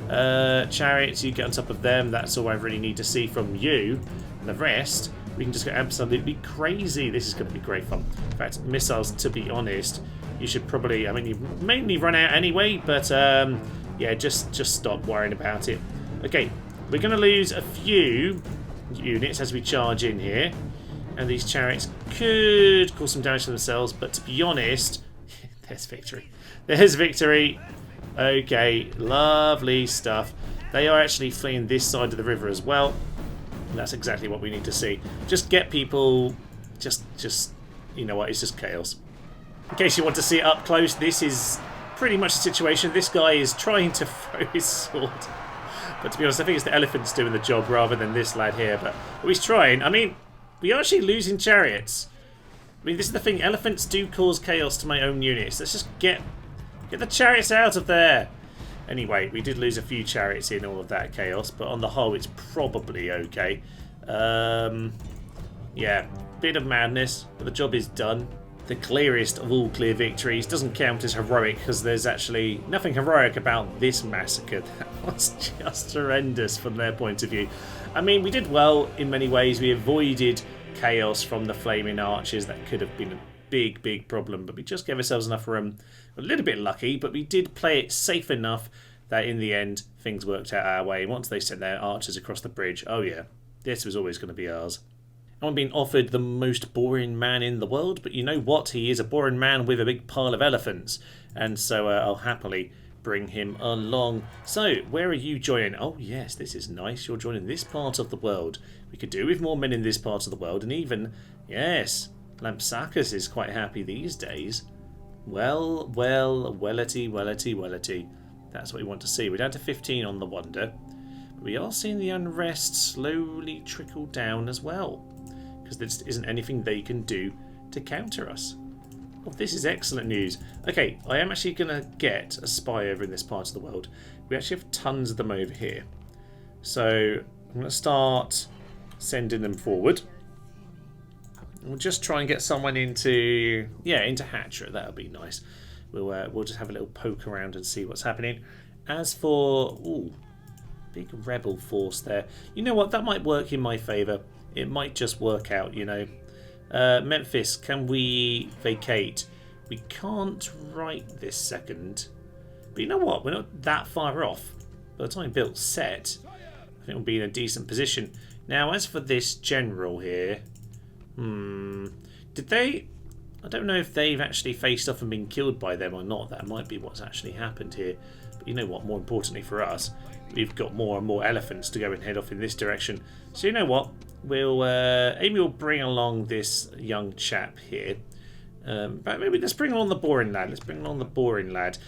Chariots, you get on top of them. That's all I really need to see from you. And the rest, we can just go absolutely crazy. This is going to be great fun. In fact, missiles, to be honest, you should probably, I mean, you've mainly run out anyway, but yeah, just stop worrying about it. Okay, we're going to lose a few units as we charge in here, and these chariots could cause some damage to themselves, but to be honest, there's victory. There's victory. Okay, lovely stuff. They are actually fleeing this side of the river as well. And that's exactly what we need to see. Just get people, just you know what, it's just chaos. In case you want to see it up close, this is pretty much the situation. This guy is trying to throw his sword. But to be honest, I think it's the elephants doing the job rather than this lad here. But he's trying. I mean, we are actually losing chariots. I mean, this is the thing. Elephants do cause chaos to my own units. Let's just get the chariots out of there. Anyway, we did lose a few chariots in all of that chaos, but on the whole, it's probably okay. Yeah, bit of madness, but the job is done. The clearest of all clear victories doesn't count as heroic because there's actually nothing heroic about this massacre. That was just horrendous from their point of view. I mean, we did well in many ways. We avoided chaos from the flaming archers. That could have been a big problem, but we just gave ourselves enough room. A little bit lucky, but we did play it safe enough that in the end things worked out our way. Once they sent their archers across the bridge, oh yeah, this was always going to be ours. I'm being offered the most boring man in the world, but you know what? He is a boring man with a big pile of elephants, and so I'll happily bring him along. So, where are you joining? Oh yes, this is nice. You're joining this part of the world. We could do with more men in this part of the world, and even, yes, Lampsacus is quite happy these days. Wellity. That's what we want to see. We're down to 15 on the Wonder. But we are seeing the unrest slowly trickle down as well, because there isn't anything they can do to counter us. Oh, this is excellent news. Okay, I am actually going to get a spy over in this part of the world. We actually have tons of them over here. So I'm going to start sending them forward. We'll just try and get someone into Hatcher. That'll be nice. We'll just have a little poke around and see what's happening. As for big rebel force there, you know what? That might work in my favour. It might just work out, you know. Memphis, can we vacate? We can't right this second. But you know what? We're not that far off. By the time built set, I think we'll be in a decent position. Now, as for this general here, did they? I don't know if they've actually faced off and been killed by them or not. That might be what's actually happened here. But you know what? More importantly for us, we've got more and more elephants to go and head off in this direction. So you know what? We'll Amy will bring along this young chap here. But maybe let's bring along the boring lad.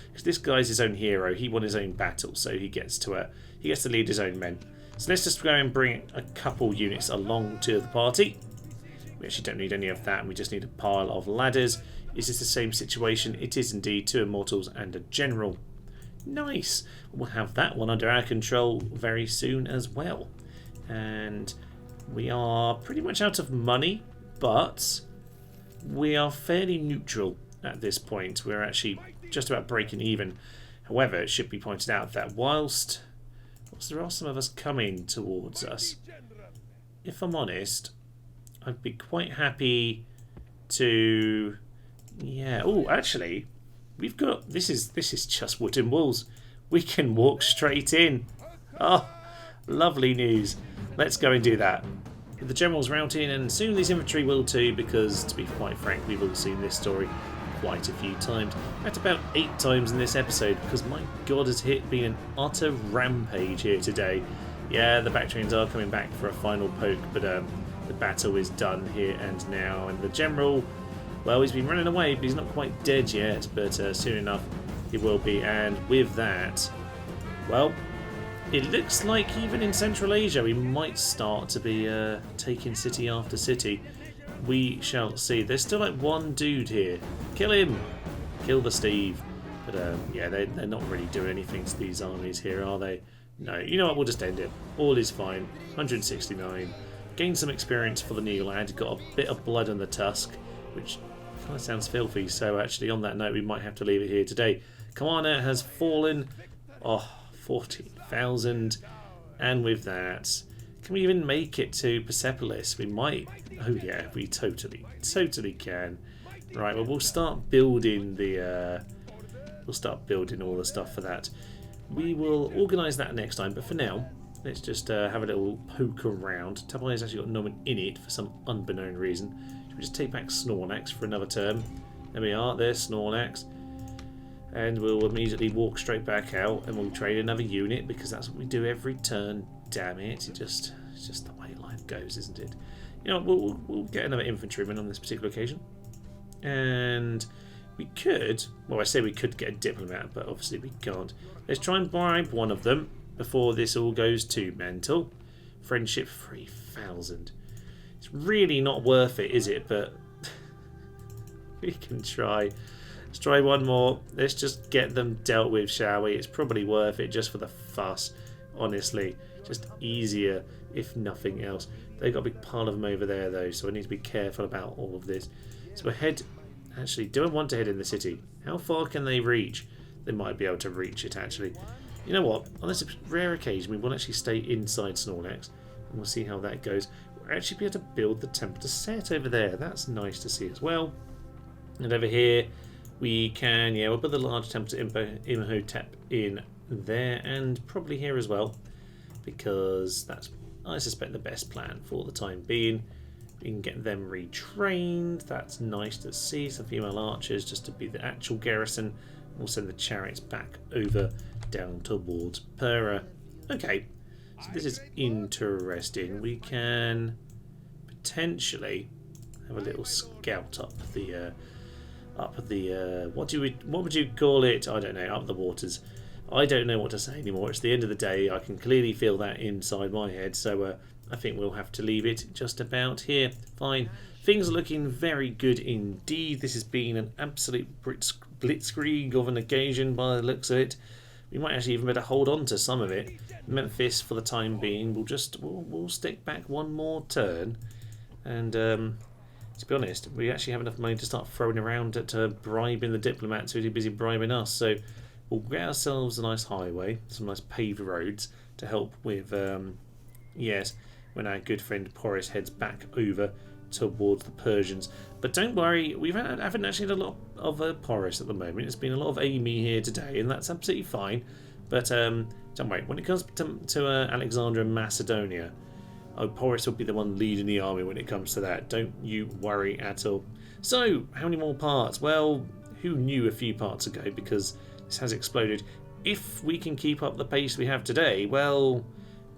Because this guy's his own hero. He won his own battle, so he gets to lead his own men. So let's just go and bring a couple units along to the party. We actually don't need any of that. We just need a pile of ladders. Is this the same situation? It is indeed. 2 Immortals and a General. Nice. We'll have that one under our control very soon as well. And we are pretty much out of money, but we are fairly neutral at this point. We're actually just about breaking even. However, it should be pointed out that whilst there are some of us coming towards us, if I'm honest, I'd be quite happy to... Yeah. Oh, actually, we've got... This is just wooden walls. We can walk straight in. Oh, lovely news. Let's go and do that. The general's routing, and soon these infantry will too, because, to be quite frank, we've all seen this story quite a few times. In fact, about 8 times in this episode, because my god, has it been an utter rampage here today. Yeah, the Bactrians are coming back for a final poke, but the battle is done here and now, and the general, well, he's been running away, but he's not quite dead yet, but soon enough he will be. And with that, well, it looks like even in Central Asia we might start to be taking city after city. We shall see. There's still like one dude here. Kill him! Kill the Steve. But yeah, they're not really doing anything to these armies here, are they? No, you know what, we'll just end it. All is fine. 169. Gained some experience for the new lad. Got a bit of blood on the tusk, which kind of sounds filthy. So actually, on that note, we might have to leave it here today. Commander has fallen. Oh, 40,000. And with that, can we even make it to Persepolis? We might. Oh yeah, we totally can. Right, well, we'll start building the. We'll start building all the stuff for that. We will organise that next time. But for now, let's just have a little poke around. Tablet has actually got no one in it for some unbeknown reason. Should we just take back Snorlax for another term? There we are. There's Snorlax. And we'll immediately walk straight back out, and we'll trade another unit, because that's what we do every turn. Damn it! It's just the way life goes, isn't it? You know, we'll get another infantryman on this particular occasion, and we could. Well, I say we could get a diplomat, but obviously we can't. Let's try and bribe one of them before this all goes too mental. Friendship 3,000. It's really not worth it, is it? But we can try. Let's try one more. Let's just get them dealt with, shall we? It's probably worth it just for the fuss, honestly. Just easier, if nothing else. They've got a big pile of them over there, though, so I need to be careful about all of this. So we'll head... Actually, do I want to head in the city? How far can they reach? They might be able to reach it, actually. You know what? On this rare occasion, we will actually stay inside Snorlax, and we'll see how that goes. We'll actually be able to build the Tempter set over there. That's nice to see as well. And over here... We can, yeah, we'll put the large Tempter Imhotep in there, and probably here as well, because that's, I suspect, the best plan for the time being. We can get them retrained. That's nice to see. Some female archers just to be the actual garrison. We'll send the chariots back over down towards Pera. Okay, so this is interesting. We can potentially have a little scout up the what would you call it? I don't know. Up the waters. I don't know what to say anymore. It's the end of the day. I can clearly feel that inside my head. So I think we'll have to leave it just about here. Fine. Things are looking very good indeed. This has been an absolute blitzkrieg of an occasion by the looks of it. We might actually even better hold on to some of it. Memphis, for the time being, we'll stick back one more turn, and. To be honest, we actually have enough money to start throwing around at bribing the diplomats who are too busy bribing us. So we'll get ourselves a nice highway, some nice paved roads to help with, yes, when our good friend Porus heads back over towards the Persians. But don't worry, we haven't actually had a lot of Porus at the moment. It's been a lot of Amy here today, and that's absolutely fine. But don't worry, when it comes to Alexandria and Macedonia, Porus will be the one leading the army when it comes to that. Don't you worry at all. So, how many more parts? Well, who knew a few parts ago, because this has exploded. If we can keep up the pace we have today, well,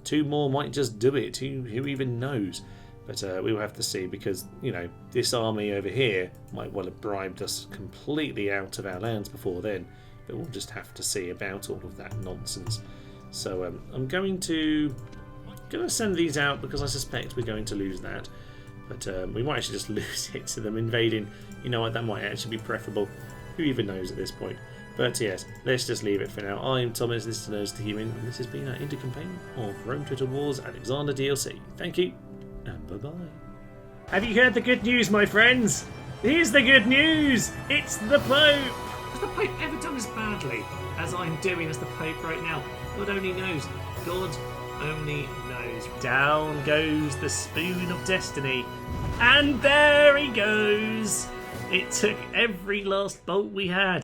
2 more might just do it. Who even knows? But we'll have to see, because, you know, this army over here might well have bribed us completely out of our lands before then. But we'll just have to see about all of that nonsense. So I'm going to going to send these out because I suspect we're going to lose that. But we might actually just lose it to them invading. You know what, that might actually be preferable. Who even knows at this point? But yes, let's just leave it for now. I'm Thomas, this is Nerds to Human, and this has been our indie campaign of Rome Total Wars Alexander DLC. Thank you, and bye-bye. Have you heard the good news, my friends? Here's the good news! It's the Pope! Has the Pope ever done as badly as I'm doing as the Pope right now? God only knows. God only knows. Down goes the spoon of destiny. And there he goes! It took every last bolt we had.